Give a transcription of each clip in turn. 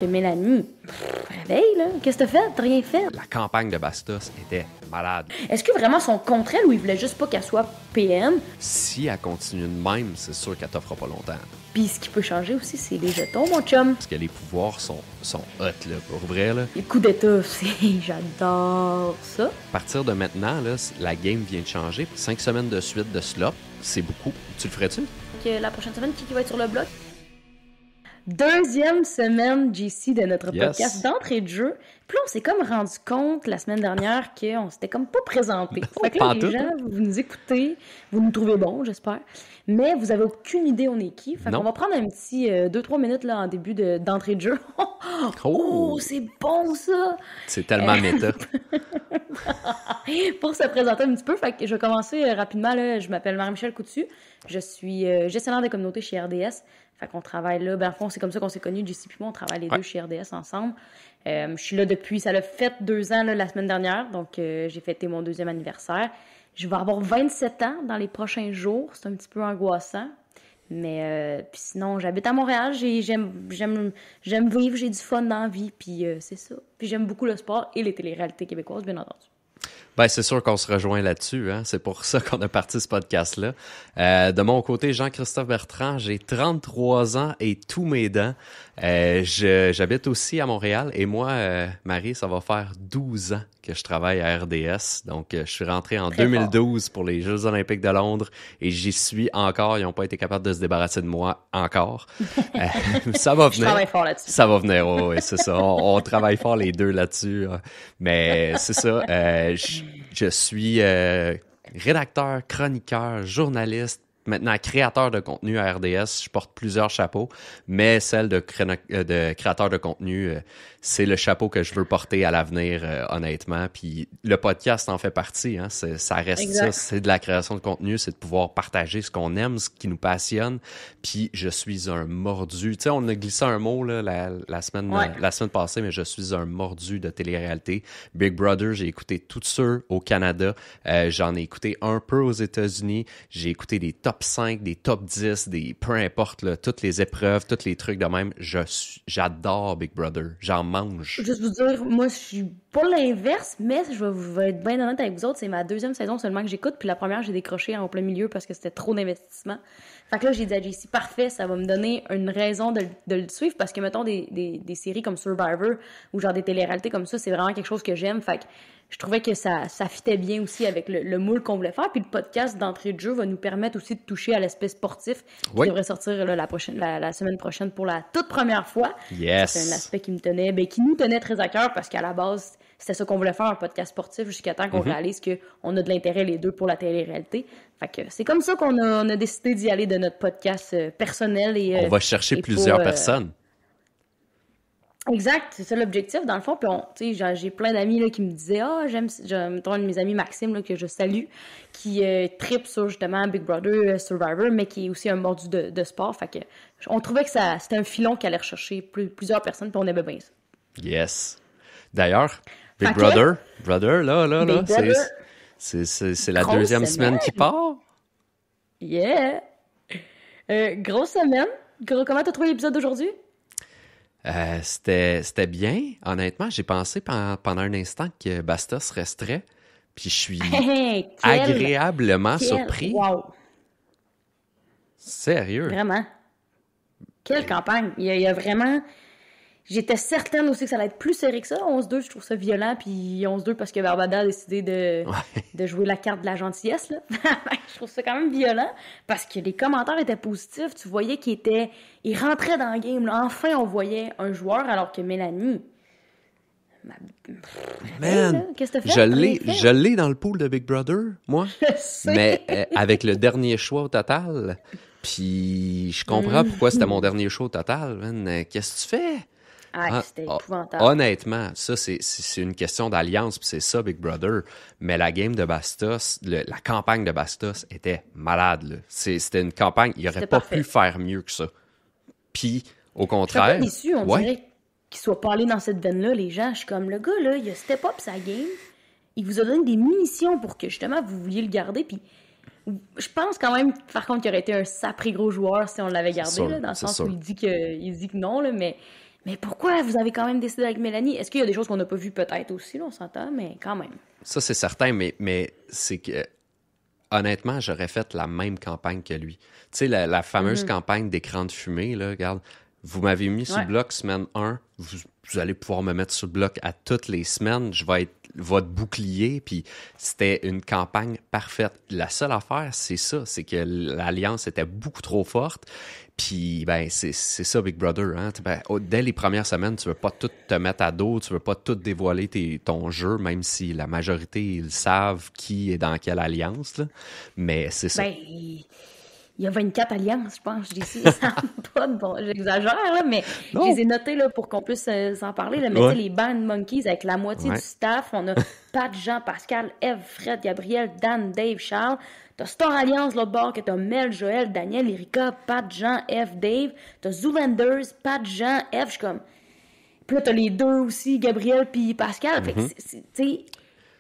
Mélanie, réveille, là. Qu'est-ce que t'as fait? T'as rien fait? La campagne de Bastos était malade. Est-ce que vraiment son contre elle ou il voulait juste pas qu'elle soit PM? Si elle continue de même, c'est sûr qu'elle t'offrira pas longtemps. Puis ce qui peut changer aussi, c'est les jetons, mon chum. Parce que les pouvoirs sont hot, là, pour vrai, là. Les coups d'état, j'adore ça. À partir de maintenant, là, la game vient de changer. 5 semaines de suite de slop, c'est beaucoup. Tu le ferais-tu? Donc, la prochaine semaine, qui va être sur le bloc? Deuxième semaine, JC, de notre podcast d'entrée de jeu. Puis là, on s'est comme rendu compte la semaine dernière qu'on s'était comme pas présenté. Fait que là, les gens, vous nous écoutez, vous nous trouvez bons, j'espère, mais vous avez aucune idée on est qui. Fait qu'on va prendre un petit 2-3 minutes là, en début d'entrée de jeu. Oh, c'est bon ça! C'est tellement méta. Pour se présenter un petit peu, fait que je vais commencer rapidement. Là. Je m'appelle Marie-Michel Coutu. Je suis gestionnaire de communauté chez RDS. Fait qu'on travaille là. Ben, en fond, c'est comme ça qu'on s'est connus, JC puis moi. On travaille les deux chez RDS ensemble. Je suis là depuis, ça l'a fait 2 ans là, la semaine dernière. Donc, j'ai fêté mon 2e anniversaire. Je vais avoir 27 ans dans les prochains jours. C'est un petit peu angoissant. Mais puis sinon, j'habite à Montréal. J'aime vivre, j'ai du fun dans la vie. Puis c'est ça. Puis j'aime beaucoup le sport et les téléréalités québécoises, bien entendu. Ben, c'est sûr qu'on se rejoint là-dessus, hein. C'est pour ça qu'on a parti ce podcast-là. De mon côté, Jean-Christophe Bertrand, j'ai 33 ans et tous mes dents. J'habite aussi à Montréal et moi, Marie, ça va faire 12 ans que je travaille à RDS. Donc, je suis rentré en 2012 pour les Jeux olympiques de Londres et j'y suis encore. Ils n'ont pas été capables de se débarrasser de moi encore. Ça va venir. Je travaille fort là-dessus. Ça va venir, oui, c'est ça. On travaille fort les deux là-dessus. Mais c'est ça. Je suis rédacteur, chroniqueur, journaliste, maintenant créateur de contenu à RDS. Je porte plusieurs chapeaux, mais celle de créateur de contenu, c'est le chapeau que je veux porter à l'avenir, honnêtement. Puis le podcast en fait partie. Hein. Ça reste ça, c'est de la création de contenu, c'est de pouvoir partager ce qu'on aime, ce qui nous passionne. Puis je suis un mordu. Tu sais, on a glissé un mot là, la semaine passée, mais je suis un mordu de télé-réalité. Big Brother, j'ai écouté tous ceux au Canada. J'en ai écouté un peu aux États-Unis. J'ai écouté des top 5, des top 10, peu importe, là, toutes les épreuves, tous les trucs de même. J'adore Big Brother. J'en mange. Juste vous dire, moi, je suis pas l'inverse, mais je vais être bien honnête avec vous autres. C'est ma 2e saison seulement que j'écoute. Puis la première, j'ai décroché en plein milieu parce que c'était trop d'investissement. Fait que là, j'ai dit à JC, parfait, ça va me donner une raison de le suivre parce que, mettons, des séries comme Survivor ou genre des téléréalités comme ça, c'est vraiment quelque chose que j'aime. Fait que je trouvais que ça fitait bien aussi avec le moule qu'on voulait faire. Puis le podcast d'entrée de jeu va nous permettre aussi de toucher à l'aspect sportif qui devrait sortir là, la semaine prochaine pour la toute première fois. Yes! C'est un aspect qui nous tenait très à cœur parce qu'à la base, c'était ça qu'on voulait faire, un podcast sportif, jusqu'à temps qu'on réalise qu'on a de l'intérêt les deux pour la télé-réalité. Fait que c'est comme ça qu'on a décidé d'y aller de notre podcast personnel. Et on va chercher plusieurs personnes. Exact, c'est ça l'objectif dans le fond. Puis j'ai plein d'amis là, qui me disaient j'aime un de mes amis Maxime là, que je salue, qui tripe sur justement Big Brother, Survivor, mais qui est aussi un mordu de sport. Fait que on trouvait que c'était un filon qui allait rechercher plusieurs personnes, puis on aimait bien ça. Yes. D'ailleurs, Big Brother, là, c'est la 2e semaine qui part. Yeah. Grosse semaine. Comment t'as trouvé l'épisode d'aujourd'hui? C'était bien, honnêtement. J'ai pensé pendant un instant que Bastos resterait, puis je suis agréablement surpris. Wow. Sérieux. Vraiment. Quelle campagne. Il y a vraiment... J'étais certaine aussi que ça allait être plus serré que ça. 11-2, je trouve ça violent, puis 11-2 parce que Barbada a décidé de jouer la carte de la gentillesse, là. Je trouve ça quand même violent, parce que les commentaires étaient positifs. Tu voyais qu'il rentrait dans le game, là. Enfin, on voyait un joueur, alors que Mélanie... Man, qu'est-ce que t'as fait? Je l'ai dans le pool de Big Brother, moi. Mais avec le dernier choix au total. Puis je comprends pourquoi c'était mon dernier choix au total, man. Qu'est-ce que tu fais? C'était épouvantable. Honnêtement, ça, c'est une question d'alliance, puis c'est ça, Big Brother. Mais la game de Bastos, la campagne de Bastos était malade, là. C'était une campagne, il aurait pas pu faire mieux que ça. Puis, au contraire... Je suis un peu déçu, on dirait qu'il soit pas allé dans cette veine-là, les gens. Je suis comme, le gars, là, il a step up sa game. Il vous a donné des munitions pour que, justement, vous vouliez le garder, puis... Je pense quand même, par contre, qu'il aurait été un sapré gros joueur si on l'avait gardé, là, dans le sens où il dit que non, là, mais Mais pourquoi vous avez quand même décidé avec Mélanie? Est-ce qu'il y a des choses qu'on n'a pas vues peut-être aussi, là, on s'entend, mais quand même. Ça, c'est certain, mais c'est que, honnêtement, j'aurais fait la même campagne que lui. Tu sais, la fameuse campagne d'écran de fumée, là, regarde, vous m'avez mis sur le bloc semaine 1, vous allez pouvoir me mettre sur le bloc à toutes les semaines, je vais être votre bouclier, puis c'était une campagne parfaite. La seule affaire, c'est ça, c'est que l'alliance était beaucoup trop forte, puis ben c'est ça Big Brother, hein. Ben, dès les premières semaines, tu veux pas tout te mettre à dos, tu veux pas tout dévoiler ton jeu, même si la majorité, ils savent qui est dans quelle alliance, là. Mais c'est ça. Ben, il y a 24 alliances, je pense, d'ici. Ça n'a pas de bon. J'exagère, là, mais je les ai notés là, pour qu'on puisse s'en parler. Là. Mais tu sais, les Band Monkeys avec la moitié du staff, on a Pat, Jean, Pascal, Eve, Fred, Gabriel, Dan, Dave, Charles. T'as Star Alliance, l'autre bord, que t'as Mel, Joël, Daniel, Erika, Pat, Jean, Eve, Dave. T'as Zoolanders, Pat, Jean, Eve. Je suis comme. Puis là, t'as les deux aussi, Gabriel puis Pascal. Fait que, tu sais,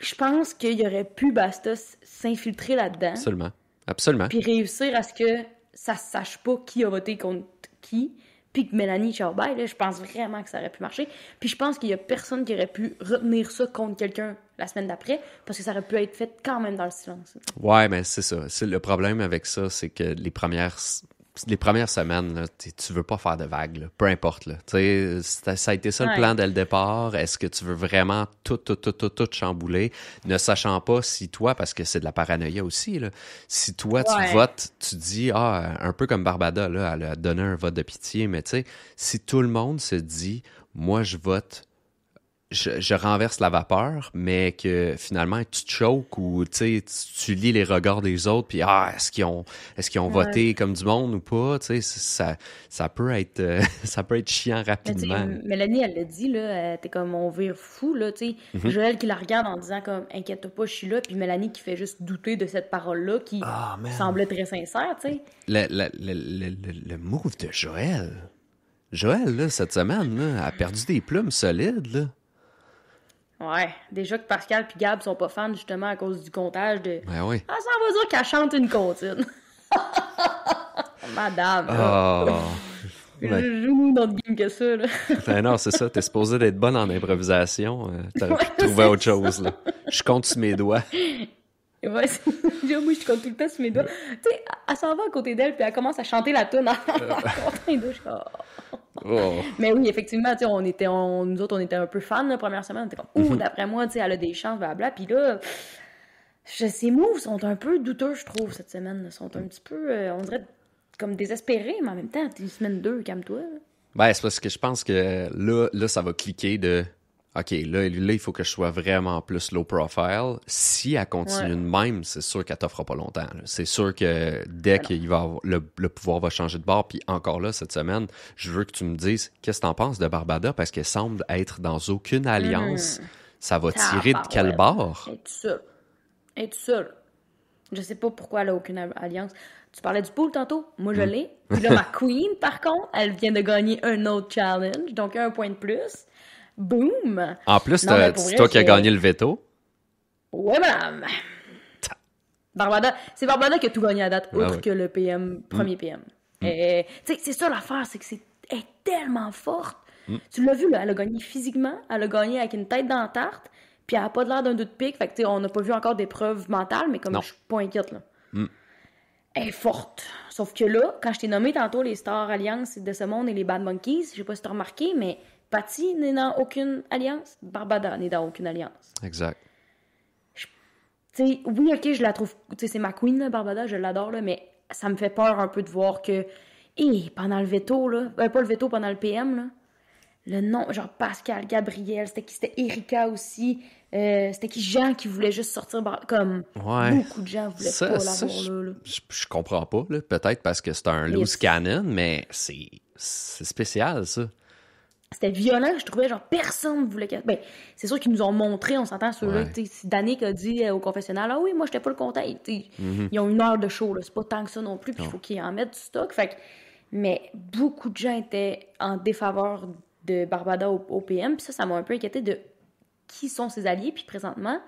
je pense qu'il y aurait pu Bastos s'infiltrer là-dedans. Absolument. Absolument. Puis réussir à ce que ça se sache pas qui a voté contre qui, puis que Mélanie Charbay, là, je pense vraiment que ça aurait pu marcher. Puis je pense qu'il y a personne qui aurait pu retenir ça contre quelqu'un la semaine d'après, parce que ça aurait pu être fait quand même dans le silence. Ouais, mais c'est ça. Le problème avec ça, c'est que les premières semaines, là, tu veux pas faire de vagues, là, peu importe. Là. Ça a été ça le plan dès le départ. Est-ce que tu veux vraiment tout chambouler, ne sachant pas si toi, parce que c'est de la paranoïa aussi, là, si toi tu votes, tu dis, un peu comme Barbada, là, elle a donné un vote de pitié, mais tu sais, si tout le monde se dit, moi je vote, je renverse la vapeur, mais que finalement tu te choques ou tu lis les regards des autres, puis est-ce qu'ils ont voté comme du monde ou pas, tu sais, ça peut être ça peut être chiant rapidement. Mélanie, elle l'a dit là, t'es comme on vire fou là, tu sais. Joël qui la regarde en disant comme inquiète-toi pas, je suis là, puis Mélanie qui fait juste douter de cette parole-là qui semblait très sincère, tu sais. Le move de Joël. Joël, là, cette semaine, là, a perdu des plumes solides, là. Ouais, déjà que Pascal puis Gab sont pas fans justement à cause du comptage de... Ben oui. Ah, ça veut dire qu'elle chante une comptine. Madame. Joue-nous notre game que ça, là. Ben non, c'est ça. T'es supposé d'être bonne en improvisation. T'aurais pu trouver autre chose, là. Je compte sur mes doigts. Ouais, moi, je compte tout le temps sur mes doigts. Tu sais, elle s'en va à côté d'elle, puis elle commence à chanter la tune en comptant les doigts. Mais oui, effectivement, tu sais, nous autres, on était un peu fans la première semaine. On était comme, d'après moi, tu sais, elle a des chances, blablabla. Puis là, ces moves sont un peu douteux, je trouve, cette semaine. Ils sont un petit peu, on dirait, comme désespérés, mais en même temps, t'es semaine 2, calme-toi. Ben, c'est parce que je pense que là, ça va cliquer de... OK, là, il faut que je sois vraiment plus low profile. Si elle continue de même, c'est sûr qu'elle t'offrira pas longtemps. Là. C'est sûr que dès qu'il va avoir, le pouvoir va changer de bord, puis encore là, cette semaine, je veux que tu me dises qu'est-ce que t'en penses de Barbada, parce qu'elle semble être dans aucune alliance. Ça va tirer de quel bord? Elle est toute seule. Je sais pas pourquoi elle a aucune alliance. Tu parlais du pool tantôt? Moi, je l'ai. Puis là, ma queen, par contre, elle vient de gagner un autre challenge, donc 1 point de plus. Boom! En plus, c'est toi qui as gagné le veto. Ouais, madame! Barbada, c'est Barbada qui a tout gagné à date, outre que le PM, premier PM. Tu sais, c'est ça l'affaire, c'est que elle est tellement forte. Tu l'as vu, là, elle a gagné physiquement, elle a gagné avec une tête dans la tarte, puis elle a pas de l'air d'un doute pique, fait que tu sais, on n'a pas vu encore d'épreuves mentales, mais comme je suis pas inquiète, là. Elle est forte. Sauf que là, quand je t'ai nommé tantôt les Star Alliance de ce monde et les Bad Monkeys, je sais pas si t'as remarqué, mais Patty n'est dans aucune alliance. Barbada n'est dans aucune alliance. Exact. Oui, OK, je la trouve... Tu sais, c'est ma queen, là, Barbada, je l'adore, là, mais ça me fait peur un peu de voir que... pendant le veto, là... pas le veto, pendant le PM, là... Le nom, genre Pascal, Gabriel, c'était Erika aussi. C'était qui? Jean qui voulait juste sortir... Comme beaucoup de gens voulaient pas l'avoir, là. Je comprends pas, là. Peut-être parce que c'est un loose cannon, mais c'est spécial, ça. C'était violent, je trouvais, genre, personne ne voulait... Ben, c'est sûr qu'ils nous ont montré, on s'entend sur là, tu sais, si Danick a dit au confessionnal, ah oui, moi, j'étais pas le content, ils ont 1 heure de show, là, c'est pas tant que ça non plus, puis il faut qu'ils en mettent du stock, fait que... Mais beaucoup de gens étaient en défaveur de Barbada au PM, puis ça m'a un peu inquiété de qui sont ses alliés, puis présentement,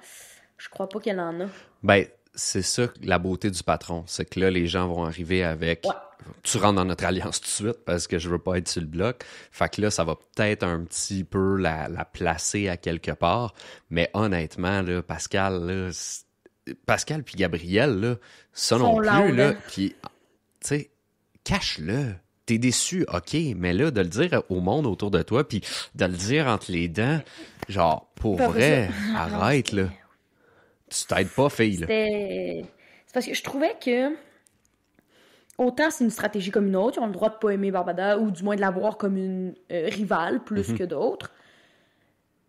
je crois pas qu'elle en a. Ben, c'est ça la beauté du patron. C'est que là, les gens vont arriver avec... Ouais. Tu rentres dans notre alliance tout de suite parce que je veux pas être sur le bloc. Fait que là, ça va peut-être un petit peu la placer à quelque part. Mais honnêtement, là, Pascal puis Gabriel, là, ça non plus, là, puis, tu sais, cache-le. T'es déçu, OK, mais là, de le dire au monde autour de toi, puis de le dire entre les dents, genre, pour vrai, arrête, là. Tu t'aides pas, fille, là. C'est parce que je trouvais que autant c'est une stratégie comme une autre, ils ont le droit de pas aimer Barbada, ou du moins de la voir comme une rivale plus que d'autres.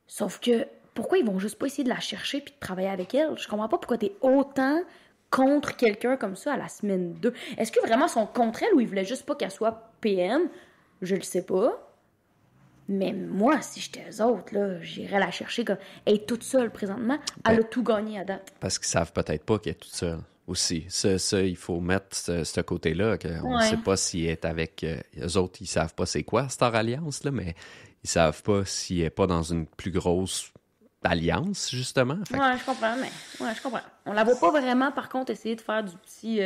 Sauf que, pourquoi ils vont juste pas essayer de la chercher puis de travailler avec elle? Je comprends pas pourquoi t'es autant contre quelqu'un comme ça à la semaine 2. Est-ce que vraiment ils sont contre elle ou ils voulaient juste pas qu'elle soit PM? Je le sais pas. Mais moi, si j'étais eux autres, là, j'irais la chercher comme... Elle est toute seule présentement. Elle a tout gagné à date. Parce qu'ils savent peut-être pas qu'elle est toute seule aussi. Ça, il faut mettre ce côté-là, qu'on ne sait pas s'il est avec... eux autres, ils savent pas c'est quoi, Star Alliance, là, mais ils savent pas s'il est pas dans une plus grosse alliance, justement. Fait que... Ouais, je comprends, mais... Ouais, je comprends. On la voit pas vraiment, par contre, essayer de faire du petit...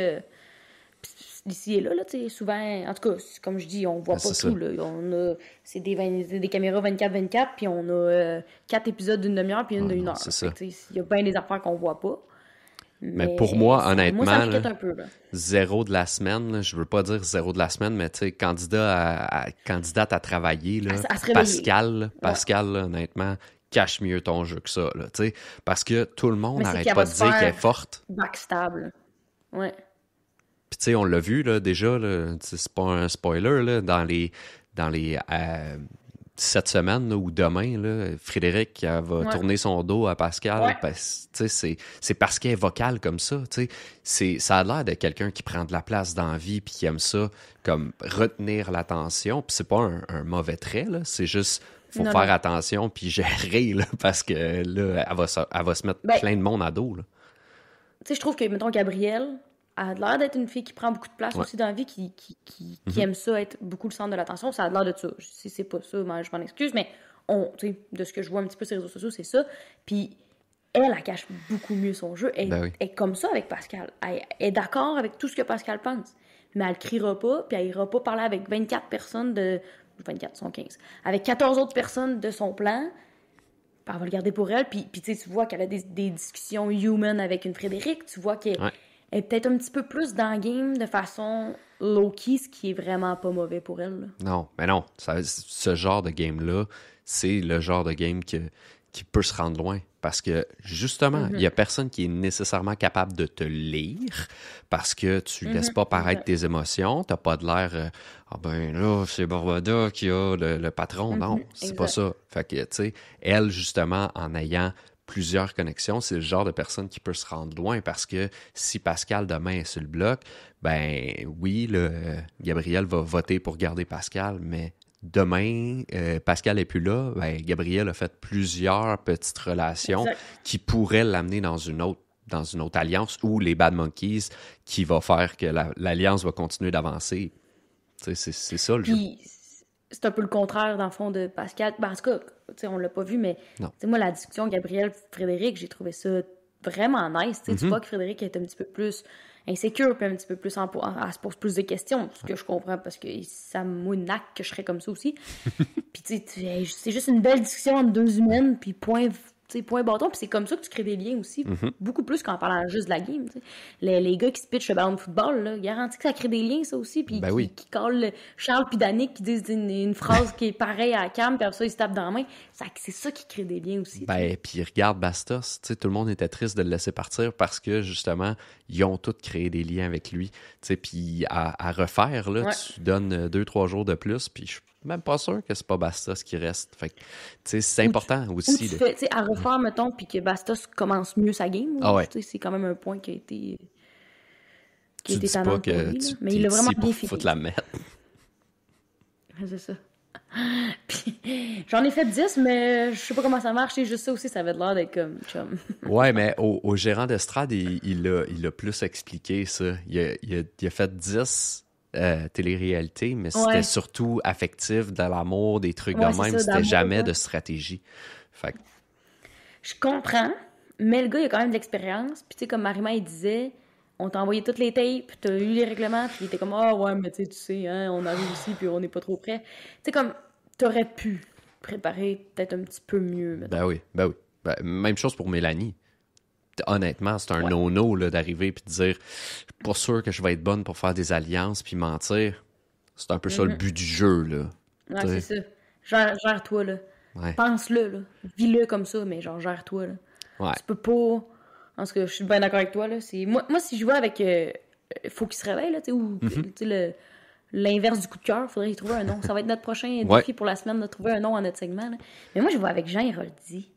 d'ici et là, tu sais, souvent, en tout cas, comme je dis, on voit pas tout, là. C'est des caméras 24-24, puis on a 4 épisodes d'une demi-heure, puis une d'une heure. C'est ça. Il y a bien des affaires qu'on voit pas. Mais pour moi, honnêtement, ça m'inquiète un peu, là. 0 de la semaine, là, je veux pas dire 0 de la semaine, mais tu sais, candidate à travailler, là, Pascal, là, honnêtement, cache mieux ton jeu que ça, là, tu sais, parce que tout le monde n'arrête pas de dire qu'elle est forte. Backstable. Ouais. Puis tu sais, on l'a vu, là, déjà, là, c'est pas un spoiler, là, dans les cette semaine là, ou demain, là, Frédéric va tourner son dos à Pascal. C'est parce qu'elle est vocale comme ça. Ça a l'air de quelqu'un qui prend de la place dans la vie puis qui aime ça, comme retenir l'attention. Puis c'est pas un mauvais trait, là. C'est juste, faut faire attention puis gérer, là, parce que là, elle va se mettre plein de monde à dos. Tu sais, je trouve que, mettons, Gabrielle a l'air d'être une fille qui prend beaucoup de place aussi dans la vie, qui aime ça, être beaucoup le centre de l'attention. Ça a l'air de ça. Si c'est pas ça, je m'en excuse, mais de ce que je vois un petit peu sur les réseaux sociaux, c'est ça. Puis elle cache beaucoup mieux son jeu. Elle est comme ça avec Pascal. Elle est d'accord avec tout ce que Pascal pense. Mais elle criera pas, puis elle ira pas parler avec 24 personnes de... 24, sont 15. Avec 14 autres personnes de son plan. Puis elle va le garder pour elle. Puis tu vois qu'elle a des discussions human avec une Frédéric. Tu vois qu'elle... Elle est peut-être un petit peu plus dans le game de façon low-key, ce qui est vraiment pas mauvais pour elle. Là. Non, mais non. Ce genre de game-là, c'est le genre de game qui peut se rendre loin. Parce que, justement, il y a personne qui est nécessairement capable de te lire parce que tu laisses pas paraître tes émotions. T'as pas de l'air ah ben là, c'est Barbada qui a le patron. Non, c'est pas ça. Fait que, tu sais, elle, justement, en ayant plusieurs connexions, c'est le genre de personne qui peut se rendre loin parce que si Pascal demain est sur le bloc, ben oui, Gabriel va voter pour garder Pascal, mais demain, Pascal n'est plus là, ben Gabriel a fait plusieurs petites relations qui pourraient l'amener dans une autre alliance ou les Bad Monkeys qui va faire que l'alliance va continuer d'avancer. C'est ça le jeu. C'est un peu le contraire, dans le fond, de Pascal. Ben, en tout cas, on l'a pas vu, mais moi, la discussion Gabriel-Frédéric, j'ai trouvé ça vraiment nice. Tu vois que Frédéric est un petit peu plus insécure, puis un petit peu plus elle se pose plus de questions, ce que je comprends, parce que ça me mouinaque que je serais comme ça aussi. Puis c'est juste une belle discussion entre deux humaines, puis point bâton, puis c'est comme ça que tu crées des liens aussi, beaucoup plus qu'en parlant juste de la game. Les gars qui se pitchent le ballon de football, là, garantis que ça crée des liens, ça aussi, puis qui collent Charles puis Danick qui disent une phrase qui est pareille à Cam, puis après ça, ils se tapent dans la main. C'est ça qui crée des liens aussi. Puis regarde Bastos, tout le monde était triste de le laisser partir parce que, justement, ils ont tous créé des liens avec lui. Puis à refaire, là, tu donnes 2-3 jours de plus, puis je suis même pas sûr que c'est pas Bastos qui reste. Fait que, c'est important aussi. Tu fais, à refaire, mettons, puis que Bastos commence mieux sa game. C'est quand même un point qui a été... Tu dis pas que mais il a vraiment bien fini. Faut te la mettre. C'est ça. Puis, j'en ai fait 10, mais je sais pas comment ça marche. C'est juste ça aussi, ça avait l'air d'être comme chum. Ouais, mais au gérant d'estrade, il a plus expliqué ça. Il a fait 10 télé-réalité, mais c'était surtout affectif, de l'amour, des trucs de même. C'était jamais de stratégie. Fait que... Je comprends. Mais le gars, il a quand même de l'expérience. Puis, tu sais, comme Marima, il disait, on t'a envoyé toutes les tapes, t'as eu les règlements, puis il était comme, ah ouais, mais tu sais, hein, on arrive ici, puis on n'est pas trop prêt. Tu sais, comme, t'aurais pu préparer peut-être un petit peu mieux, mettons. Ben oui, ben oui. Ben, même chose pour Mélanie. Honnêtement, c'est un no-no là, d'arriver puis de dire je suis pas sûr que je vais être bonne pour faire des alliances puis mentir. C'est un peu ça le but du jeu, là. Ouais, c'est ça. Gère-toi, là. Ouais. Pense-le, là. Vis-le comme ça, mais genre, gère-toi, là. Ouais. Tu peux pas... Parce que je suis bien d'accord avec toi, là. Moi, si je vois avec... faut qu'il se réveille, là, tu sais, ou tu sais, l'inverse du coup de cœur, faudrait y trouver un nom. Ça va être notre prochain défi pour la semaine, de trouver un nom à notre segment, là. Mais moi, je vois avec Jean Héroldi.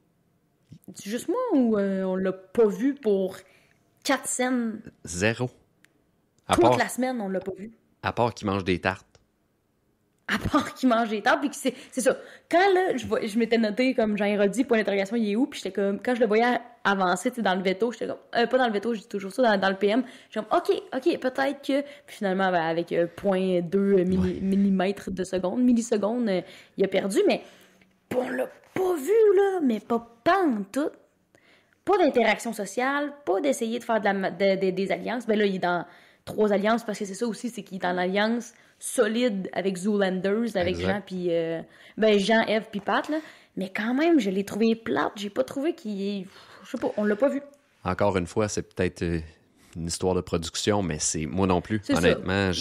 C'est juste moi ou on l'a pas vu pour 4 scènes? 0. Toute la semaine, on l'a pas vu. À part qu'il mange des tartes. À part qu'il mange des tartes, puis c'est ça. Quand là, je m'étais noté comme Jean Héroldi, point d'interrogation, il est où? Puis j'étais comme, quand je le voyais avancer, tu sais, dans le veto, j'étais comme, pas dans le veto, je dis toujours ça, dans le PM, j'étais comme, ok, peut-être que, puis finalement, ben, avec 0.2 millimètres de seconde, millisecondes, il a perdu, mais on l'a pas vu, là, mais pas tout. Pas d'interaction sociale, pas d'essayer de faire des alliances. Ben là, il est dans 3 alliances, parce que c'est ça aussi, c'est qu'il est dans l'alliance solide avec Zoolanders, avec Jean, puis Jean, Eve, puis Pat, là. Mais quand même, je l'ai trouvé plate. J'ai pas trouvé qu'il est... Je sais pas, on l'a pas vu. Encore une fois, c'est peut-être une histoire de production, mais c'est moi non plus. Honnêtement,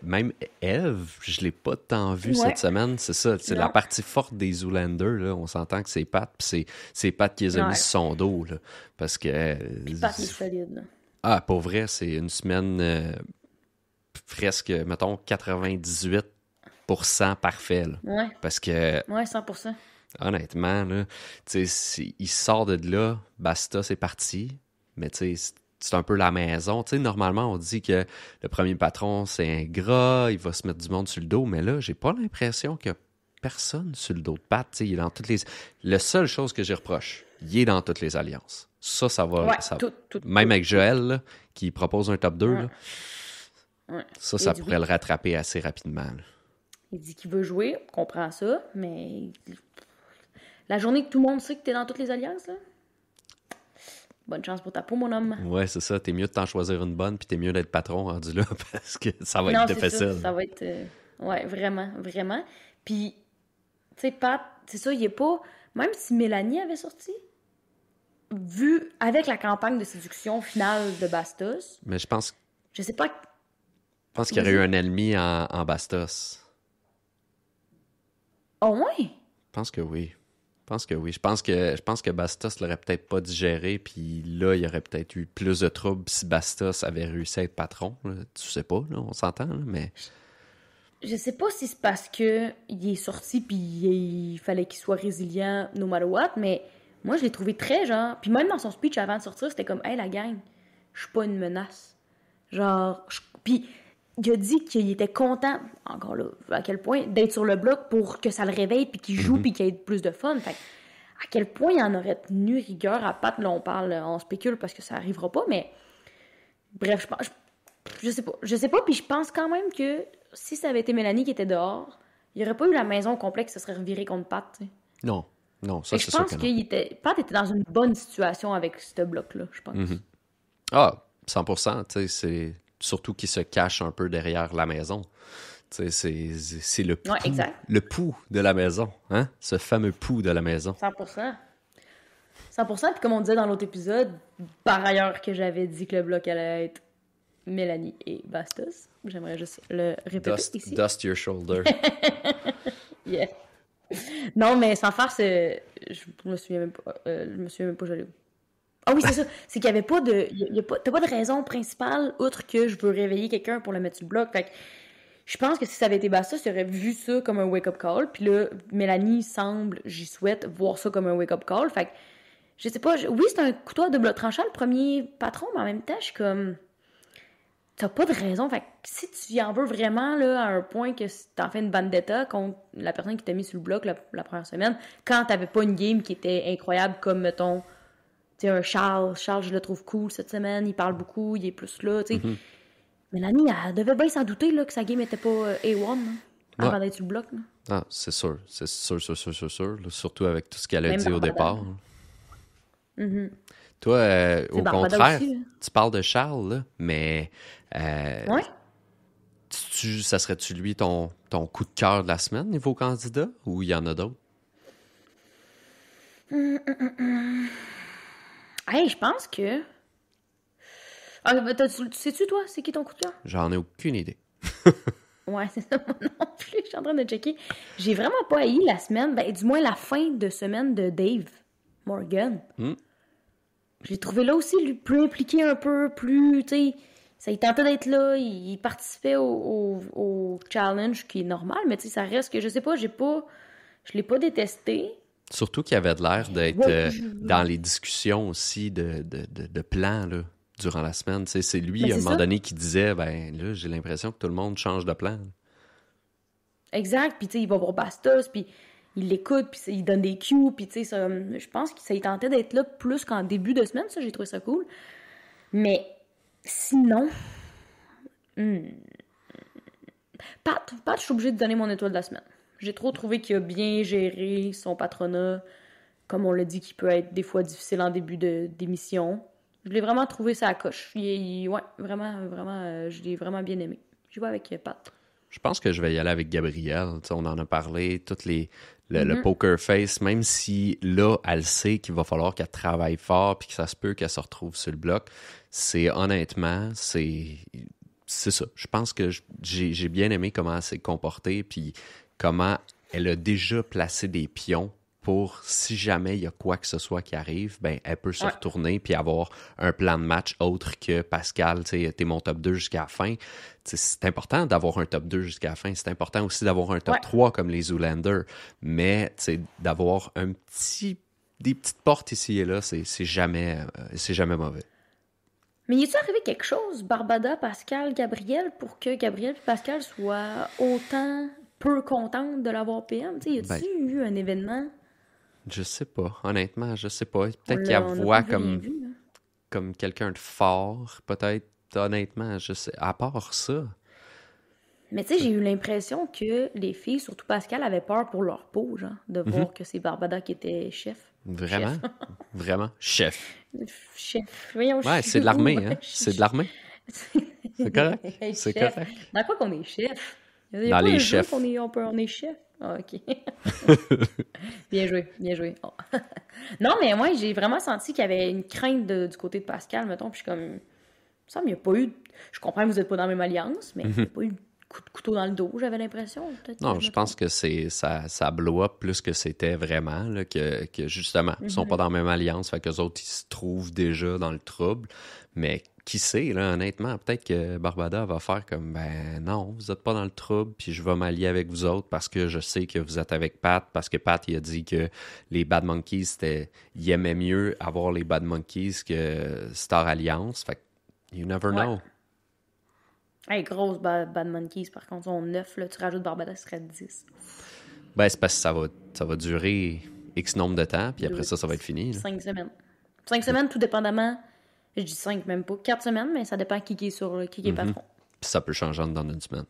même Eve, je l'ai pas tant vu cette semaine. C'est ça, c'est la partie forte des Zoolanders, là. On s'entend que c'est Pat, puis c'est Pat qui les a mis sur son dos, là. Parce que... Puis Pat est solide, là. Ah, pour vrai, c'est une semaine... presque, mettons, 98% parfait. Là. Ouais. Parce que... Ouais, 100%. Honnêtement, là, il sort de là, basta, c'est parti. Mais tu sais, c'est un peu la maison. Tu sais, normalement, on dit que le premier patron, c'est ingrat, il va se mettre du monde sur le dos. Mais là, j'ai pas l'impression qu'il y a personne sur le dos de Pat. Tu sais, il est dans toutes les... La seule chose que j'y reproche, il est dans toutes les alliances. Ça va... Ouais, ça... tout, Même avec Joël, là, qui propose un top 2, ouais. là, ouais. ça pourrait le rattraper assez rapidement. Là. Il dit qu'il veut jouer, on comprend ça, mais la journée que tout le monde sait que t'es dans toutes les alliances, là, bonne chance pour ta peau, mon homme. Ouais, c'est ça. T'es mieux de t'en choisir une bonne, puis t'es mieux d'être patron rendu là, parce que ça va être difficile. Ça va être... ouais, vraiment, vraiment. Puis, tu sais, Pat, c'est ça, il est pas... Même si Mélanie avait sorti, vu avec la campagne de séduction finale de Bastos... Mais je pense... Je sais pas... Je pense qu'il y aurait eu un ennemi en Bastos. Oh, ouais? Je pense que oui. Je pense que Bastos l'aurait peut-être pas digéré, puis là, il y aurait peut-être eu plus de troubles si Bastos avait réussi à être patron. Là. Tu sais pas, là, on s'entend, là, mais... Je sais pas si c'est parce que il est sorti puis il fallait qu'il soit résilient no matter what, mais moi, je l'ai trouvé très genre... Puis même dans son speech avant de sortir, c'était comme « Hey, la gang, je suis pas une menace. » Genre... Puis il a dit qu'il était content, encore là, à quel point, d'être sur le bloc pour que ça le réveille puis qu'il joue puis qu'il ait plus de fun. Fait à quel point il en aurait tenu rigueur à Pat, là, on spécule parce que ça arrivera pas, mais... Bref, je pense... Je sais pas, puis je pense quand même que si ça avait été Mélanie qui était dehors, il n'y aurait pas eu la maison complète qui se serait revirée contre Pat, tu sais. Non, ça, c'est sûr que non. Je pense que Pat était dans une bonne situation avec ce bloc-là, je pense. Mm-hmm. Ah, 100%, tu sais, c'est surtout qu'il se cache un peu derrière la maison. Tu sais, c'est le pouls, le pouls de la maison, hein? Ce fameux pouls de la maison. 100%. 100%, puis comme on disait dans l'autre épisode, par ailleurs que j'avais dit que le bloc allait être Mélanie et Bastos. J'aimerais juste le répéter ici. Dust your shoulder. Yeah. Non, mais sans farce, je me souviens même pas. Je l'ai... Ah oui, c'est ça. C'est qu'il y avait pas de... T'as pas de raison principale, outre que je veux réveiller quelqu'un pour le mettre sur le bloc. Fait que je pense que si ça avait été Bastos, il aurait vu ça comme un wake-up call. Puis là, Mélanie semble, j'y souhaite, voir ça comme un wake-up call. Fait que, je sais pas... Oui, c'est un couteau à double tranchant, le premier patron, mais en même temps, je suis comme... T'as pas de raison. Fait que si tu y en veux vraiment là, à un point que t'en fais une vendetta contre la personne qui t'a mis sur le bloc la première semaine, quand t'avais pas une game qui était incroyable comme, mettons, tu sais, un Charles. Charles, je le trouve cool cette semaine. Il parle beaucoup, il est plus là, tu sais. Mm-hmm. Mélanie, elle devait bien s'en douter là, que sa game était pas A1 avant d'être sur le bloc. Là. Ah, c'est sûr. C'est sûr. Là, surtout avec tout ce qu'elle a dit au départ. Mhm. Toi, C'est au Barbada contraire, aussi, là. tu parles de Charles, là, mais Ouais. ça serait-tu lui ton coup de cœur de la semaine niveau candidat ou il y en a d'autres? Hey, je pense que... Ah, ben, sais-tu, toi, c'est qui ton coup de cœur? J'en ai aucune idée. Ouais, c'est ça, moi non plus. Je suis en train de checker. J'ai vraiment pas haï la semaine, ben, du moins la fin de semaine de Dave Morgan. Hmm. J'ai trouvé là aussi lui plus impliqué un peu, plus, tu sais, ça il tentait d'être là, il participait au challenge qui est normal, mais tu sais, ça reste que je sais pas, je l'ai pas détesté. Surtout qu'il avait de l'air d'être Ouais, dans les discussions aussi de plans là, durant la semaine. Tu sais, c'est lui, mais à un c'est moment ça. donné, qui disait, ben là, j'ai l'impression que tout le monde change de plan. Exact, puis tu sais, il va voir Bastos, puis il l'écoute, puis il donne des cues, puis tu sais, je pense que ça il tentait d'être là plus qu'en début de semaine, ça, j'ai trouvé ça cool. Mais sinon, Pat, je suis obligée de donner mon étoile de la semaine. J'ai trop trouvé qu'il a bien géré son patronat, comme on l'a dit, qui peut être des fois difficile en début d'émission. Je l'ai vraiment trouvé ça à coche. Ouais, vraiment, vraiment, je l'ai vraiment bien aimé. Je vais avec Pat. Je pense que je vais y aller avec Gabrielle. Tu sais, on en a parlé, le poker face, même si là, elle sait qu'il va falloir qu'elle travaille fort puis que ça se peut qu'elle se retrouve sur le bloc. Honnêtement, c'est ça. Je pense que j'ai bien aimé comment elle s'est comportée puis comment elle a déjà placé des pions pour si jamais il y a quoi que ce soit qui arrive, ben elle peut se Ouais. retourner puis avoir un plan de match autre que Pascal, tu sais, t'es mon top 2 jusqu'à la fin. Tu sais, c'est important d'avoir un top 2 jusqu'à la fin. C'est important aussi d'avoir un top Ouais. 3 comme les Zoolander. Mais tu sais, d'avoir des petites portes ici et là, c'est jamais mauvais. Mais y est-il arrivé quelque chose, Barbada, Pascal, Gabriel, pour que Gabriel et Pascal soient autant peu contentes de l'avoir PM? Tu sais, y Ben, a-t-il eu un événement? je sais pas. Honnêtement, je sais pas. On Peut-être qu'elle on n'a voit pas vu rien comme vu, là. quelqu'un de fort, peut-être. Honnêtement, je sais. À part ça, Mais tu sais, j'ai eu l'impression que les filles, surtout Pascal, avaient peur pour leur peau, genre, de voir que c'est Barbada qui était chef. vraiment, vraiment, chef. Chef. Voyons, Ouais, c'est de l'armée, hein. C'est de l'armée. C'est correct. Hey, C'est chef. correct. Dans quoi qu'on est chef? Il n'y a Dans pas les un jeu chefs. on est chef? Ah, ok. Bien joué, bien joué. Oh. Non, mais moi, j'ai vraiment senti qu'il y avait une crainte du côté de Pascal, mettons, puis je suis comme... Ça, il n'y a pas eu... Je comprends que vous n'êtes pas dans la même alliance, mais il n'y a pas eu de coup de couteau dans le dos, j'avais l'impression. Peut-être que Non, je je me pense trompe. que ça blow up plus que c'était vraiment, là, que justement, ils sont pas dans la même alliance, fait qu'eux autres, ils se trouvent déjà dans le trouble. Mais qui sait, là, honnêtement, peut-être que Barbada va faire comme, ben non, vous êtes pas dans le trouble, puis je vais m'allier avec vous autres parce que je sais que vous êtes avec Pat, parce que Pat, il a dit que les Bad Monkeys, il aimait mieux avoir les Bad Monkeys que Star Alliance, fait que you never Ouais. know. Hey, grosse Bad Monkeys, par contre, sont 9, là, tu rajoutes Barbada, ce serait 10. Ben, c'est parce que ça va durer X nombre de temps, puis après ça va être fini, là. 5 semaines. 5 semaines, tout dépendamment. Je dis 5 même pas. 4 semaines, mais ça dépend qui est qui est patron. Puis ça peut changer dans une semaine.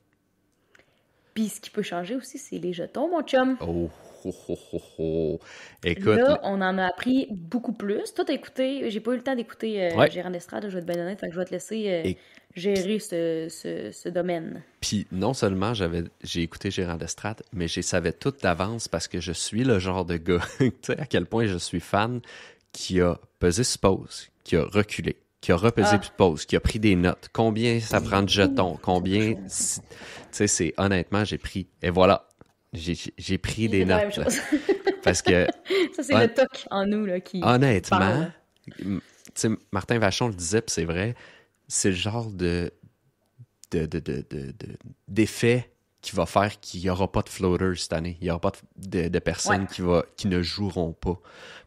Puis ce qui peut changer aussi, c'est les jetons, mon chum. Oh, oh, oh, oh, oh. Écoute, Là, on en a appris beaucoup plus. Toi, t'as écouté, j'ai pas eu le temps d'écouter Ouais. Gérard d'Estrade, je vais être bien honnête, fait que je vais te laisser Et- gérer ce domaine. puis non seulement j'ai écouté Gérard Lestrade, mais je savais tout d'avance parce que je suis le genre de gars, tu sais, à quel point je suis fan, qui a pesé sur pause, qui a reculé, qui a repesé puis pause, qui a pris des notes. Combien ça prend de jetons, combien... Tu sais, c'est honnêtement, j'ai pris... Et voilà, j'ai pris des C'est la même notes. Là. chose. Parce que, Ça, c'est Ouais. le toc en nous là, qui honnêtement, parle. tu sais, Martin Vachon le disait, puis c'est vrai, c'est le genre d'effet qui va faire qu'il n'y aura pas de floaters cette année. Il n'y aura pas de personnes qui ne joueront pas.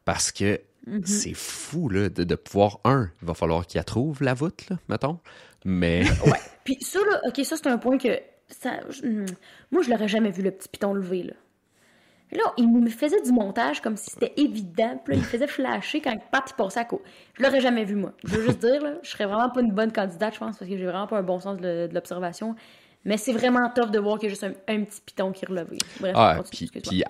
Parce que c'est fou là, de pouvoir, il va falloir qu'il trouve la voûte, là, mettons. Mais Ouais. Puis ça, là, ok, ça, c'est un point que... moi, je l'aurais jamais vu, le petit piton levé, là. Et là, il me faisait du montage comme si c'était évident. Puis là, il faisait flasher quand Pat il passait à côté. Je l'aurais jamais vu, moi. Je veux juste dire, là, je serais vraiment pas une bonne candidate, je pense, parce que j'ai vraiment pas un bon sens de l'observation. Mais c'est vraiment tough de voir qu'il y a juste un petit piton qui est relevé. Bref, Ah, continue, excuse-moi. puis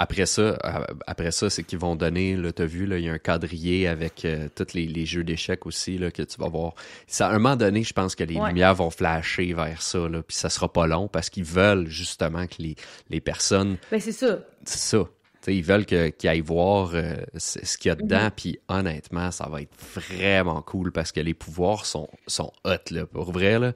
après ça, c'est qu'ils vont donner, là, t'as vu, là, il y a un quadrillé avec tous les jeux d'échecs aussi, là, que tu vas voir. Ça, à un moment donné, je pense que les lumières vont flasher vers ça, là, puis ça sera pas long parce qu'ils veulent justement que les personnes... Ben, c'est ça. C'est ça. T'sais, ils veulent qu'ils aillent voir ce qu'il y a dedans, puis honnêtement, ça va être vraiment cool parce que les pouvoirs sont hot, là, pour vrai, là.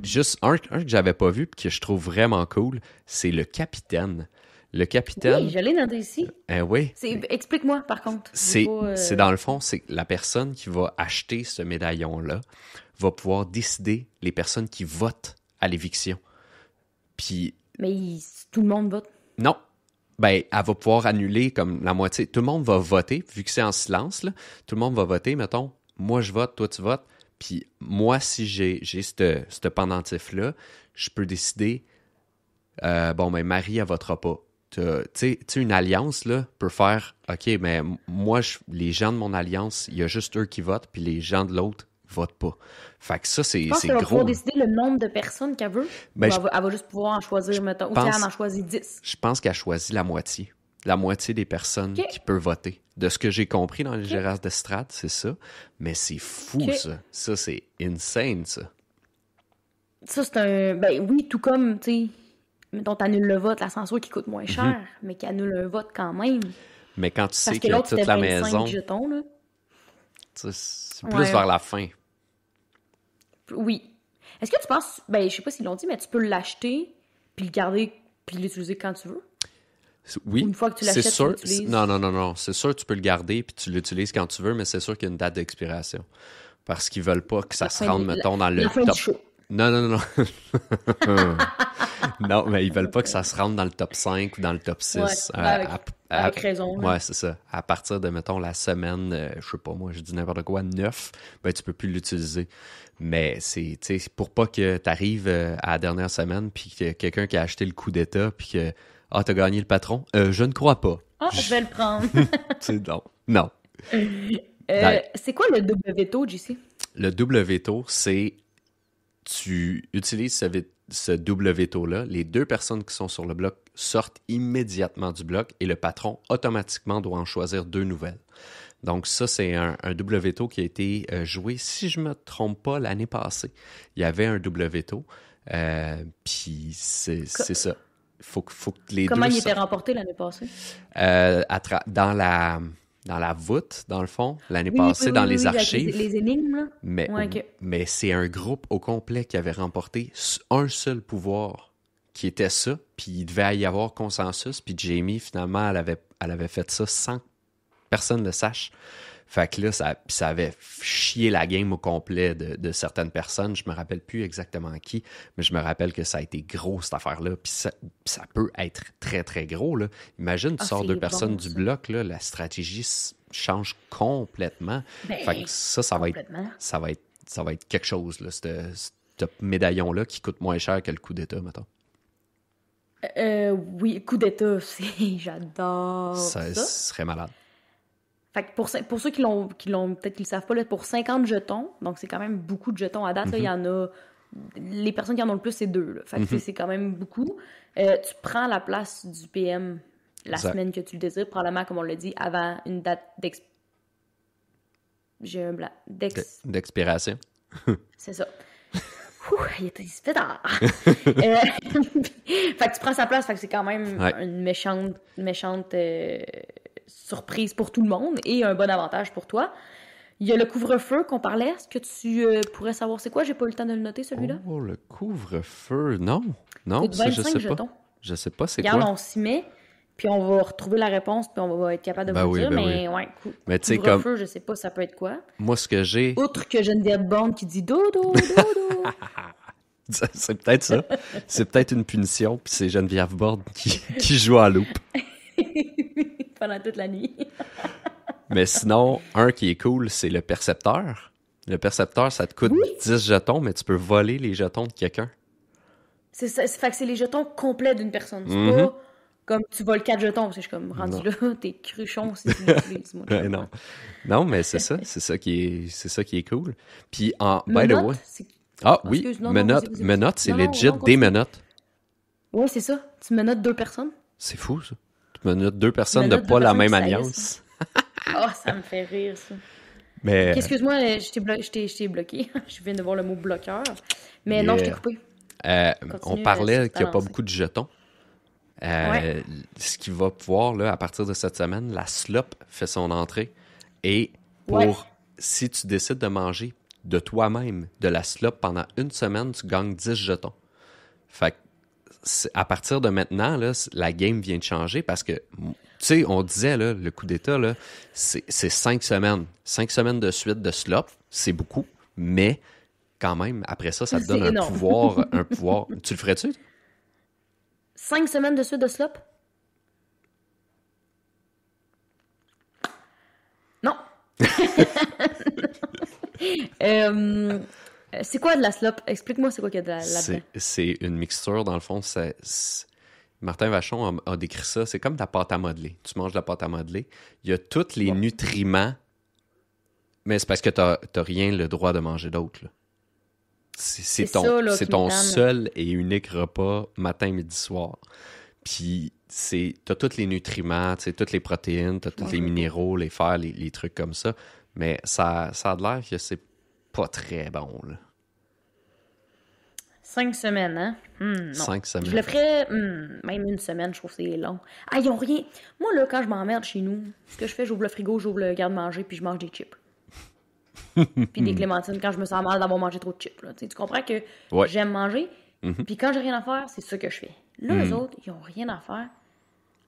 Juste un que j'avais pas vu, puis que je trouve vraiment cool, c'est le capitaine. Le capitaine... Oui, je l'ai noté ici. Oui. Explique-moi, par contre. C'est dans le fond, c'est la personne qui va acheter ce médaillon-là va pouvoir décider les personnes qui votent à l'éviction. Puis... Mais tout le monde vote. Non. Ben, elle va pouvoir annuler comme la moitié. Tout le monde va voter, vu que c'est en silence, là. Tout le monde va voter, mettons, moi je vote, toi tu votes. Puis moi, si j'ai ce pendentif-là, je peux décider, bon, ben Marie, elle votera pas. Tu sais, une alliance, là, peut faire, OK, mais moi, les gens de mon alliance, il y a juste eux qui votent, puis les gens de l'autre votent pas. Fait que ça, c'est Je pense qu'elle va gros. pouvoir décider le nombre de personnes qu'elle veut. Ben, elle va juste pouvoir en choisir, mettons. Ou elle en choisit 10. Je pense qu'elle choisit la moitié. La moitié des personnes qui peuvent voter. De ce que j'ai compris dans les Gérard d'estrade, c'est ça. Mais c'est fou, ça. Ça, c'est insane, ça. Ça, c'est un... Ben oui, tout comme, tu sais, mettons, t'annules le vote, la censure qui coûte moins cher, mais qui annule un vote quand même. Mais quand tu sais Parce qu'il y a toute la maison... jetons, là. C'est plus vers la fin. Oui. Est-ce que tu penses... Ben, je sais pas s'ils l'ont dit, mais tu peux l'acheter, puis le garder, puis l'utiliser quand tu veux? Oui, une fois que tu l'achètes, sûr. tu l'utilises. Non. C'est sûr, tu peux le garder puis tu l'utilises quand tu veux, mais c'est sûr qu'il y a une date d'expiration. Parce qu'ils veulent pas que ça se rende, mettons, dans le top. Non. Non, mais ils veulent pas que ça se rende dans le top 5 ou dans le top 6. Ouais, avec raison. Ouais, c'est ça. À partir de, mettons, la semaine, je sais pas, moi, je dis n'importe quoi, 9, ben tu peux plus l'utiliser. Mais c'est, tu sais, pour pas que tu arrives à la dernière semaine puis que quelqu'un qui a acheté le coup d'État puis que t'as gagné le patron? Je ne crois pas. Je vais le prendre. C'est non. C'est quoi le double veto, JC? Le double veto, c'est tu utilises ce double veto-là, les deux personnes qui sont sur le bloc sortent immédiatement du bloc et le patron automatiquement doit en choisir deux nouvelles. Donc ça, c'est un double veto qui a été joué, si je me trompe pas, l'année passée. Il y avait un double veto, puis c'est ça. Faut que les Comment deux il était remporté l'année passée? Dans la voûte, dans le fond, l'année passée, dans les archives. Les énigmes, là? Mais c'est un groupe au complet qui avait remporté un seul pouvoir, qui était ça, puis il devait y avoir consensus, puis Jamie, finalement, elle avait fait ça sans que personne le sache. Fait que là, ça avait chié la game au complet de certaines personnes. Je me rappelle plus exactement qui, mais je me rappelle que ça a été gros, cette affaire-là. Puis ça peut être très, très gros, là. Imagine, tu sors deux personnes du bloc, là, la stratégie change complètement. Fait que ça va être quelque chose, là, ce médaillon-là qui coûte moins cher que le coup d'État, mettons. Oui, coup d'État, j'adore ça. Ça serait malade. Fait que pour ceux qui l'ont peut-être qu'ils le savent pas, là, pour 50 jetons, donc c'est quand même beaucoup de jetons à date, là, il y en a... Les personnes qui en ont le plus, c'est 2. Là. Fait que c'est quand même beaucoup. Tu prends la place du PM la semaine que tu le désires, probablement, comme on l'a dit, avant une date J'ai un blanc. D'expiration. C'est ça. Il fait tard. Fait que tu prends sa place, fait que c'est quand même une méchante surprise pour tout le monde et un bon avantage pour toi. Il y a le couvre-feu qu'on parlait. Est-ce que tu pourrais savoir c'est quoi? J'ai pas eu le temps de le noter, celui-là. Oh, le couvre-feu. Non, ça, je sais jetons. pas. Je sais pas c'est Regarde, quoi. on s'y met, puis on va retrouver la réponse, puis on va être capable de vous dire. Mais ouais, couvre-feu, je sais pas ça peut être quoi. Moi, ce que j'ai... Outre que Geneviève Bond qui dit dodo, dodo. C'est peut-être ça. C'est peut-être une punition, puis c'est Geneviève Bond qui joue à loupe. Pendant toute la nuit. Mais sinon, un qui est cool, c'est le percepteur. Le percepteur, ça te coûte 10 jetons, mais tu peux voler les jetons de quelqu'un. C'est ça. Fait que c'est les jetons complets d'une personne. C'est pas comme tu voles 4 jetons. Parce que je suis comme rendu là, t'es cruchon si tu l'utilises. Non, mais c'est ça. C'est ça qui est cool. Puis, by the way... Ah oui, Excuse, non, menottes, vas-y. menottes, c'est Non, non, legit non, des continue. menottes. Ouais, c'est ça. Tu menottes 2 personnes. C'est fou, ça. Tu menottes deux Tu personnes de menottes 2 pas la personnes qui même saillissent. alliance. Ah, ça me fait rire, ça. Ok, Mais, excuse-moi, je t'ai bloqué. Je viens de voir le mot bloqueur. Mais non, je t'ai yeah. coupé. On Continue parlait sur ta qu'il n'y a pas lancée. beaucoup de jetons. Ouais. Ce qui va pouvoir, là, à partir de cette semaine, la slop fait son entrée. Et Ouais. si tu décides de manger de toi-même de la slop pendant une semaine, tu gagnes 10 jetons. Fait que, à partir de maintenant, là, la game vient de changer parce que, tu sais, on disait, là, le coup d'État, là, c'est 5 semaines. 5 semaines de suite de slop, c'est beaucoup, mais quand même, après ça, ça te donne C'est énorme. un pouvoir. Tu le ferais-tu? 5 semaines de suite de slop? Non. C'est quoi de la slop? Explique-moi c'est quoi qu'il y a là-dedans. C'est une mixture, dans le fond, Martin Vachon a décrit ça, c'est comme de la pâte à modeler. Tu manges de la pâte à modeler, il y a tous les nutriments, mais c'est parce que t'as rien le droit de manger d'autre, là. C'est ça, là, c'est qui ton me tanne. seul et unique repas matin, midi, soir. Puis t'as tous les nutriments, toutes les protéines, t'as tous les minéraux, les fers, les trucs comme ça. Mais ça a l'air que c'est pas très bon, là. 5 semaines, hein? Non. 5 Je le semaines. ferais même une semaine, je trouve que c'est long. Ah, ils ont rien. Moi, là, quand je m'emmerde chez nous, ce que je fais, j'ouvre le frigo, j'ouvre le garde-manger, puis je mange des chips. Puis des clémentines quand je me sens mal d'avoir mangé trop de chips. Là. Tu comprends que Ouais. j'aime manger, puis quand j'ai rien à faire, c'est ça que je fais. Là, eux autres, ils ont rien à faire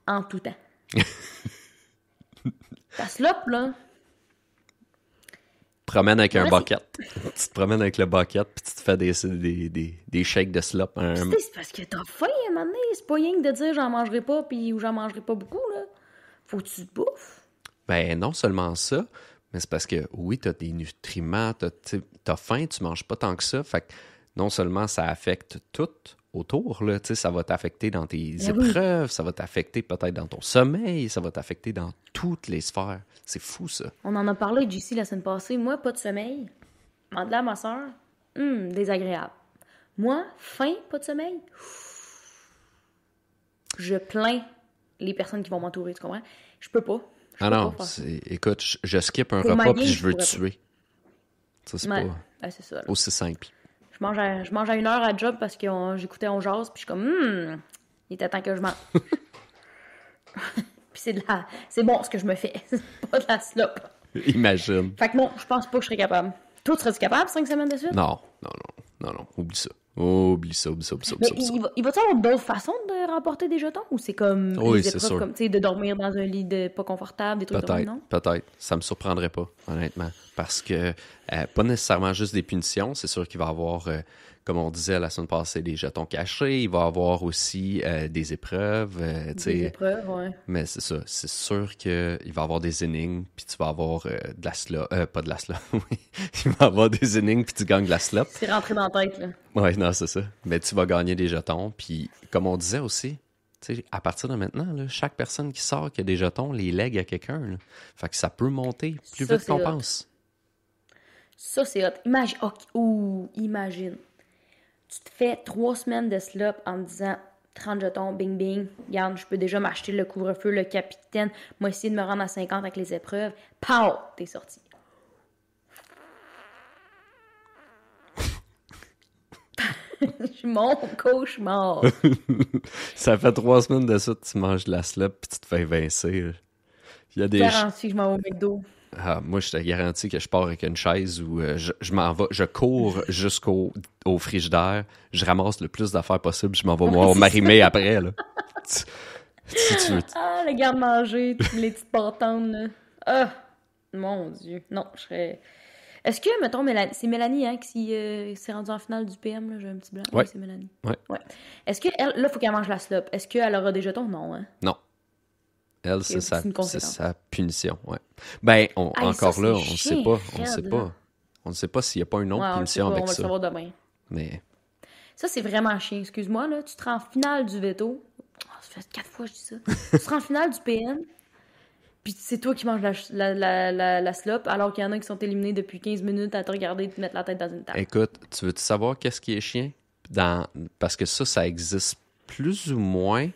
en tout temps. Ta slop, là, Promène avec un Ouais, bucket. Tu te promènes avec le bucket, puis tu te fais des shakes de slop. tu sais, c'est parce que t'as faim à un moment donné. C'est pas rien que de dire j'en mangerai pas, puis ou j'en mangerai pas beaucoup, là. Faut que tu te bouffes. Ben, non seulement ça, mais c'est parce que, oui, t'as des nutriments, t'as faim, tu manges pas tant que ça. Fait que non seulement ça affecte tout autour, là, ça va t'affecter dans tes Ben oui. épreuves, ça va t'affecter peut-être dans ton sommeil, ça va t'affecter dans toutes les sphères. C'est fou, ça. On en a parlé, JC, la semaine passée. Moi, pas de sommeil. Mandela à ma soeur, désagréable. Moi, faim, pas de sommeil. Je plains les personnes qui vont m'entourer, tu comprends? Je peux pas. Je Ah peux non, pas faire ça. écoute, je skip un Pour ma repas puis game, je veux je pourrais tuer. Ça, c'est Ouais, pas ben, c'est ça. Là. aussi simple. Je mange à 1 heure à job parce que j'écoutais On Jase, puis je suis comme, il était temps que je mange. Puis c'est bon ce que je me fais. C'est pas de la slop. Imagine. Fait que non, je pense pas que je serais capable. Toi, serais-tu capable 5 semaines de suite? Non, non, non, non, non, oublie ça. Oublie ça, oublie ça, oublie ça, oublie Mais ça, oublie ça. il va-tu avoir d'autres façons de remporter des jetons? Ou c'est comme Oui, les c'est épreuves, sûr. comme, tu sais, de dormir dans un lit pas confortable, des trucs de même, Peut-être, non? peut-être. Ça me surprendrait pas, honnêtement. Parce que, pas nécessairement juste des punitions. C'est sûr qu'il va y avoir, comme on disait la semaine passée, des jetons cachés. Il va y avoir aussi des épreuves. Tu sais. Des épreuves, ouais. Mais c'est ça. C'est sûr qu'il va y avoir des énigmes, puis tu vas avoir de la slot. Pas de la slot, oui. Il va y avoir des énigmes, puis tu gagnes de la slot. C'est rentré dans la tête, là. Ouais, non, c'est ça. Mais tu vas gagner des jetons. Puis, comme on disait aussi, tu sais, à partir de maintenant, là, chaque personne qui sort qui a des jetons les lègue à quelqu'un, là. Fait que ça peut monter plus Ça, vite qu'on c'est hot. pense. Ça, c'est hot. Imagine, imagine. Tu te fais 3 semaines de slop en te disant 30 jetons, bing bing. Regarde, je peux déjà m'acheter le couvre-feu, le capitaine. Moi, essayer de me rendre à 50 avec les épreuves. Pow! T'es sorti. Je suis mon cauchemar. Ça fait 3 semaines de ça que tu manges de la slop puis tu te fais évincer, là. Il y a des... Garantie que je m'en vais au McDo. Ah, moi, je te garantis que je pars avec une chaise où je m'en vais, je cours au frigidaire, je ramasse le plus d'affaires possible, je m'en vais voir marimer après, là. Si tu veux. Ah, le garde-manger, les petites bâtonnes, là. Ah, mon Dieu. Non, je serais... Est-ce que, mettons, c'est Mélanie, hein, qui s'est rendue en finale du PM, là, j'ai un petit blanc. Ouais. Oui, c'est Mélanie. Ouais. Est-ce que, elle, là, faut qu'elle mange la slop. Est-ce qu'elle aura des jetons? Non, hein. Non. Elle, c'est une c'est conséquence. sa punition, ouais. Ben, Hey, encore ça, là, c'est on ne sait chiant, pas, on ne raide, sait là. pas. On ne sait pas s'il n'y a pas une autre Ouais, on le sait punition pas, on avec va le ça. savoir demain. Mais, Ça, c'est vraiment chiant. Excuse-moi, là. Tu te rends en finale du veto. Oh, ça fait 4 fois que je dis ça. Tu te rends en finale du PM. Puis c'est toi qui manges la slop, alors qu'il y en a qui sont éliminés depuis 15 minutes à te regarder et te mettre la tête dans une table. Écoute, tu veux-tu savoir qu'est-ce qui est chiant? Parce que ça existe plus ou moins.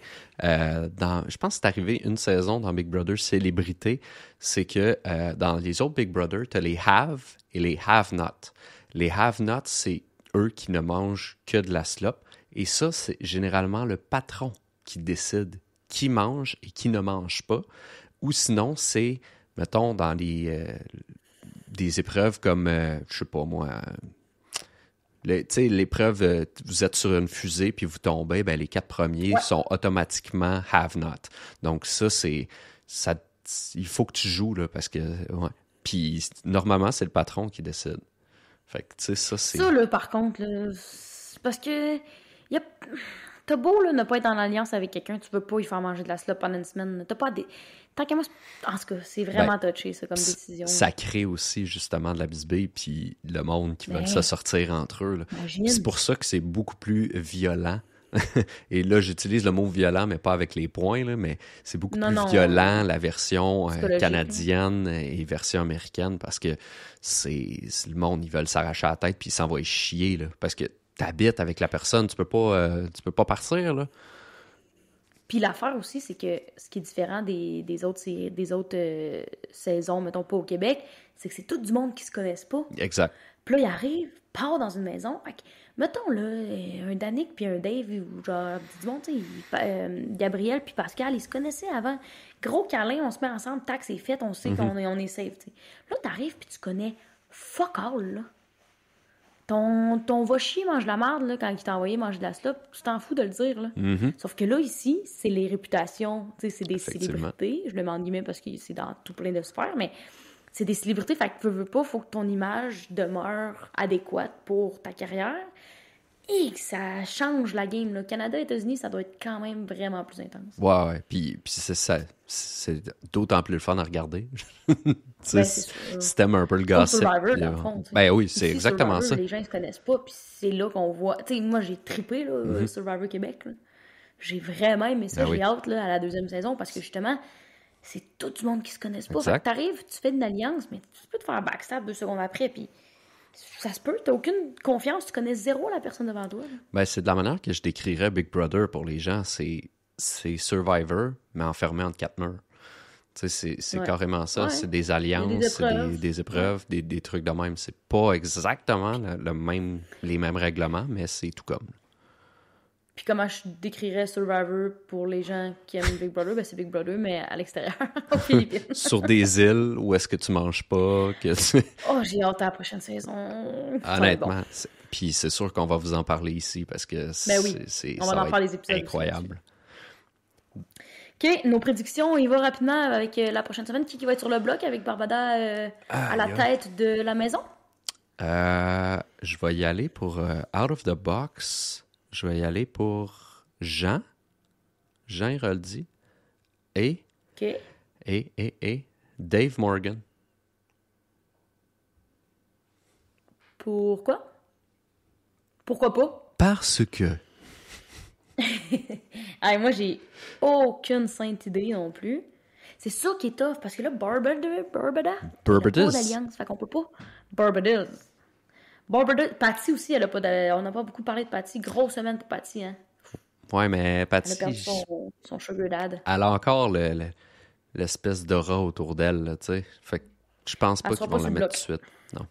Je pense que c'est arrivé une saison dans Big Brother Célébrité. C'est que dans les autres Big Brother, tu as les have et les have not. Les have not, c'est eux qui ne mangent que de la slop. Et ça, c'est généralement le patron qui décide qui mange et qui ne mange pas. Ou sinon, c'est, mettons, dans des épreuves comme, je sais pas moi, tu sais, l'épreuve, vous êtes sur une fusée puis vous tombez, ben les 4 premiers sont automatiquement have not. Donc ça, il faut que tu joues, là, parce que, ouais. Puis normalement, c'est le patron qui décide. Fait que, tu sais, ça, c'est... Ça, là, par contre, là, c'est parce que t'as beau là, ne pas être en alliance avec quelqu'un, tu peux pas lui faire manger de la slop pendant une semaine. T'as pas des... Tant qu'à moi, en tout cas, c'est vraiment touché, ça, comme décision. Ça crée aussi, justement, de la bisbille, puis le monde qui veut se sortir entre eux. Là. C'est pour ça que c'est beaucoup plus violent. Et là, j'utilise le mot violent, mais pas avec les points, là, mais c'est beaucoup plus violent, la version canadienne et version américaine, parce que c'est le monde, ils veulent s'arracher la tête, puis ils s'en vont chier, là, parce que t'habites avec la personne, tu peux pas partir, là. Puis l'affaire aussi, c'est que ce qui est différent des autres saisons, mettons pas au Québec, c'est que c'est tout du monde qui se connaissent pas. Exact. Puis là, il arrive, part dans une maison. Fait que, mettons là, un Danick puis un Dave, ou genre, du monde, tu sais, Gabriel puis Pascal, ils se connaissaient avant. Gros câlin, on se met ensemble, tac, c'est fait, on sait qu'on est safe, tu sais. Là, t'arrives puis tu connais fuck all, là. Ton va chier mange la marde là, quand il t'a envoyé manger de la slop, tu t'en fous de le dire. Là. Sauf que là, ici, c'est les réputations, c'est des célébrités. Je le mets en guillemets parce que c'est dans tout plein de sphères, mais c'est des célébrités. Fait que veux pas, faut que ton image demeure adéquate pour ta carrière et que ça change la game. Là. Canada, États-Unis, ça doit être quand même vraiment plus intense. Ouais. Puis c'est ça. C'est d'autant plus le fun à regarder. Si t'aimes un peu le gossip. Survivor, dans le fond, ben oui, c'est exactement Survivor, ça. Les gens ne se connaissent pas, puis c'est là qu'on voit. Tu sais, moi, j'ai trippé là, Survivor Québec. Là. J'ai vraiment aimé ça. J'ai hâte là, à la 2e saison parce que justement, c'est tout du monde qui se connaisse pas. Fait que t'arrives, tu fais une alliance, mais tu peux te faire backstab 2 secondes après, puis ça se peut, t'as aucune confiance, tu connais zéro la personne devant toi. Là. Ben, c'est de la manière que je décrirais Big Brother pour les gens. C'est Survivor, mais enfermé entre 4 murs. C'est carrément ça. Ouais. C'est des alliances, des épreuves, des trucs de même. C'est pas exactement les mêmes règlements, mais c'est tout comme. Puis comment je décrirais Survivor pour les gens qui aiment Big Brother? Ben c'est Big Brother, mais à l'extérieur, aux Philippines. Sur des îles où est-ce que tu manges pas? Oh, j'ai hâte à la prochaine saison. Honnêtement. Bon. Puis c'est sûr qu'on va vous en parler ici parce que on va en faire les épisodes incroyable. OK, nos prédictions, il va rapidement avec la prochaine semaine. Qui va être sur le bloc avec Barbada à la tête de la maison? Je vais y aller pour Out of the Box. Je vais y aller pour Jean Héroldi et Dave Morgan. Pourquoi? Pourquoi pas? Parce que... moi, j'ai aucune sainte idée non plus. C'est ça qui est tough, parce que là, Barbada, il n'y a pas d'alliance, fait qu'on peut pas... Barbada, Patty aussi, elle a pas on n'a pas beaucoup parlé de Patty. Grosse semaine pour Patty, hein. Ouais, mais Patty... Elle a perdu son sugar dad. Elle a encore l'espèce d'aura autour d'elle, tu sais. Fait que je pense pas qu'ils vont la mettre tout de suite. Non.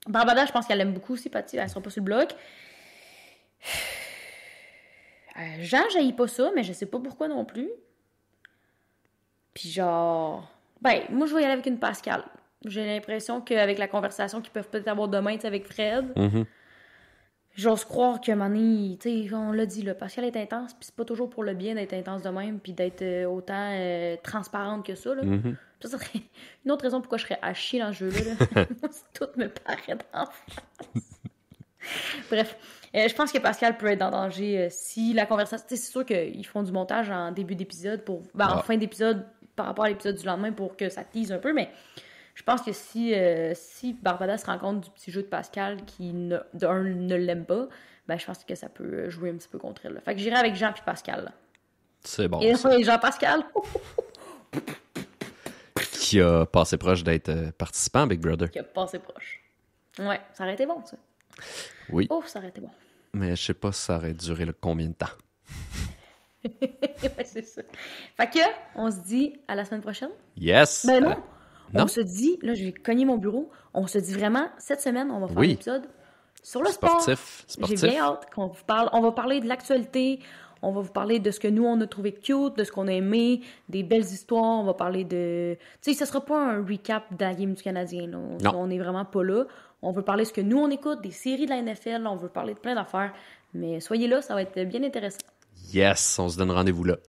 Barbada, je pense qu'elle aime beaucoup aussi, Patty. Elle sera pas sur le bloc. Jean, j'haïs pas ça, mais je sais pas pourquoi non plus. Puis genre... moi, je vais y aller avec une Pascal. J'ai l'impression qu'avec la conversation qu'ils peuvent peut-être avoir demain, avec Fred, j'ose croire qu'à un moment donné, tu sais, on l'a dit, là, Pascal est intense, puis c'est pas toujours pour le bien d'être intense de même, puis d'être autant transparente que ça, là. Ça serait une autre raison pourquoi je serais à chier dans ce jeu-là. Là. Tout me paraît d'en face. Bref, je pense que Pascal peut être en danger si la conversation... C'est sûr qu'ils font du montage en début d'épisode, en fin d'épisode, par rapport à l'épisode du lendemain, pour que ça tease un peu, mais je pense que si Barbada se rend compte du petit jeu de Pascal qui, ne l'aime pas, je pense que ça peut jouer un petit peu contre elle. Là. Fait que j'irai avec Jean puis Pascal. Là. C'est bon. Et Jean-Pascal... qui a passé proche d'être participant à Big Brother. Qui a passé proche. Ouais, ça aurait été bon, ça. Oui. Oh, ça aurait été bon. Mais je sais pas si ça aurait duré combien de temps. Ouais, c'est ça. Fait que, on se dit à la semaine prochaine. Yes! Ben non! non? On se dit, là, je vais cogner mon bureau. On se dit vraiment, cette semaine, on va faire un épisode sur le sportif. sport. J'ai bien hâte qu'on vous parle. On va parler de l'actualité. On va vous parler de ce que nous, on a trouvé cute, de ce qu'on a aimé, des belles histoires. On va parler de... Tu sais, ce sera pas un recap de la game du Canadien. Là. Non. On n'est vraiment pas là. On veut parler de ce que nous, on écoute, des séries de la NFL. On veut parler de plein d'affaires. Mais soyez là, ça va être bien intéressant. Yes! On se donne rendez-vous là.